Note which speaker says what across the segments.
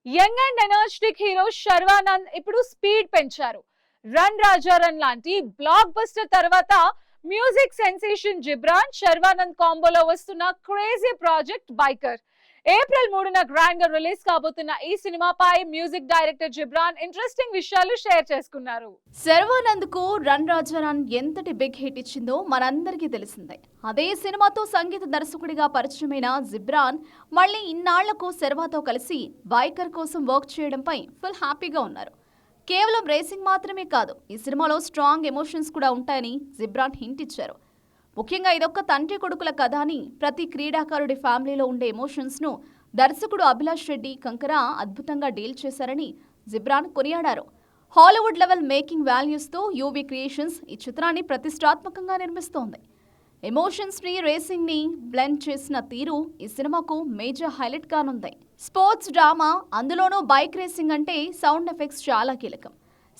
Speaker 1: Young and energetic hero Sharwanand ఇప్పుడు speed పెంచారు. Run Raja run లాంటి బ్లాక్ బస్టర్ తర్వాత మ్యూజిక్ సెన్సేషన్ జిబ్రాన్ శర్వానంద్ కాంబోలో వస్తున్న క్రేజీ ప్రాజెక్ట్ బైకర్. ఏప్రిల్ 3న గ్రాండ్ గా రిలీజ్ కాబోతున్న ఈ సినిమాపై మ్యూజిక్ డైరెక్టర్ జిబ్రాన్ ఇంట్రెస్టింగ్ విషయాలు షేర్ చేసుకున్నారు.
Speaker 2: శర్వానంద్ కు రన్ రాజా రన్ ఎంతటి బిగ్ హిట్ ఇచ్చిందో మనందరికీ తెలిసిందే. అదే సినిమాతో సంగీత దర్శకుడిగా పరిచయమైన జిబ్రాన్ మళ్ళీ ఇన్నాళ్లకు శర్వాతో కలిసి బైకర్ కోసం వర్క్ చేయడంపై ఫుల్ హ్యాపీగా ఉన్నారు. కేవలం రేసింగ్ మాత్రమే కాదు, ఈ సినిమాలో స్ట్రాంగ్ ఎమోషన్స్ కూడా ఉంటాయని జిబ్రాన్ హింట్ ఇచ్చారు. ముఖ్యంగా ఇదొక్క తండ్రి కొడుకుల కథ అని, ప్రతి క్రీడాకారుడి ఫ్యామిలీలో ఉండే ఎమోషన్స్ ను దర్శకుడు అభిలాష్ రెడ్డి కంకరా అద్భుతంగా డీల్ చేశారని జిబ్రాన్ కొనియాడారు. హాలీవుడ్ లెవెల్ మేకింగ్ వాల్యూస్ తో యూవీ క్రియేషన్స్ ఈ చిత్రాన్ని ప్రతిష్టాత్మకంగా నిర్మిస్తోంది. ఎమోషన్స్ ని రేసింగ్ ని బ్లెండ్ చేసిన తీరు ఈ సినిమాకు మేజర్ హైలైట్ కానుంది. స్పోర్ట్స్ డ్రామా, అందులోనూ బైక్ రేసింగ్ అంటే సౌండ్ ఎఫెక్ట్స్ చాలా కీలకం.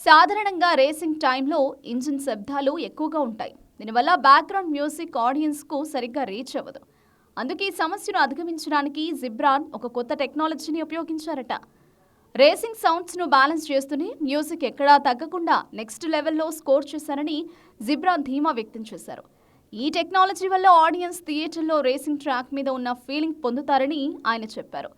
Speaker 2: సాధారణంగా రేసింగ్ టైంలో ఇంజిన్ శబ్దాలు ఎక్కువగా ఉంటాయి. దీనివల్ల బ్యాక్గ్రౌండ్ మ్యూజిక్ ఆడియన్స్ కు సరిగ్గా రీచ్ అవ్వదు. అందుకే ఈ సమస్యను అధిగమించడానికి జిబ్రాన్ ఒక కొత్త టెక్నాలజీని ఉపయోగించారట. రేసింగ్ సౌండ్స్ ను బ్యాలెన్స్ చేస్తూనే మ్యూజిక్ ఎక్కడా తగ్గకుండా నెక్స్ట్ లెవెల్లో స్కోర్ చేశారని జిబ్రాన్ ధీమా వ్యక్తం చేశారు. ఈ టెక్నాలజీ వల్ల ఆడియన్స్ థియేటర్లో రేసింగ్ ట్రాక్ మీద ఉన్న ఫీలింగ్ పొందుతారని ఆయన చెప్పారు.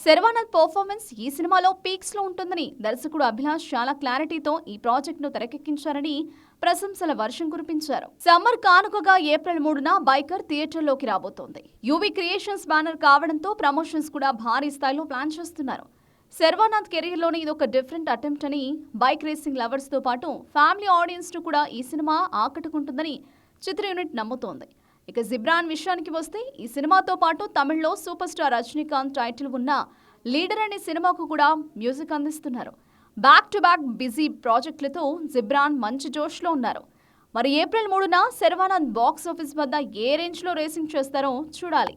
Speaker 2: శర్వానంద్ పర్ఫార్మెన్స్ ఈ సినిమాలో పీక్స్ లో ఉంటుందని దర్శకుడు అభిలాష్ చాలా క్లారిటీతో ఈ ప్రాజెక్ట్ ను తెరకెక్కించారని ప్రశంసల వర్షం కురిపించారు. సమ్మర్ కానుకగా ఏప్రిల్ 3న బైకర్ థియేటర్లోకి రాబోతోంది. యూవీ క్రియేషన్స్ బ్యానర్ కావడంతో ప్రమోషన్స్ కూడా భారీ స్థాయిలో ప్లాన్ చేస్తున్నారు. శర్వానంద్ కెరీర్ లోని ఇదొక డిఫరెంట్ అటెంప్ట్ అని, బైక్ రేసింగ్ లవర్స్ తో పాటు ఫ్యామిలీ ఆడియన్స్ ను కూడా ఈ సినిమా ఆకట్టుకుంటుందని చిత్ర యూనిట్ నమ్ముతోంది. ఇక జిబ్రాన్ విషయానికి వస్తే, ఈ సినిమాతో పాటు తమిళ్లో సూపర్ స్టార్ రజనీకాంత్ టైటిల్ ఉన్న లీడర్ అనే సినిమాకు కూడా మ్యూజిక్ అందిస్తున్నారు. బ్యాక్ టు బ్యాక్ బిజీ ప్రాజెక్టులతో జిబ్రాన్ మంచి జోష్లో ఉన్నారు. మరి ఏప్రిల్ 3న శర్వానంద్ బాక్స్ ఆఫీస్ వద్ద ఏ రేంజ్లో రేసింగ్ చేస్తారో చూడాలి.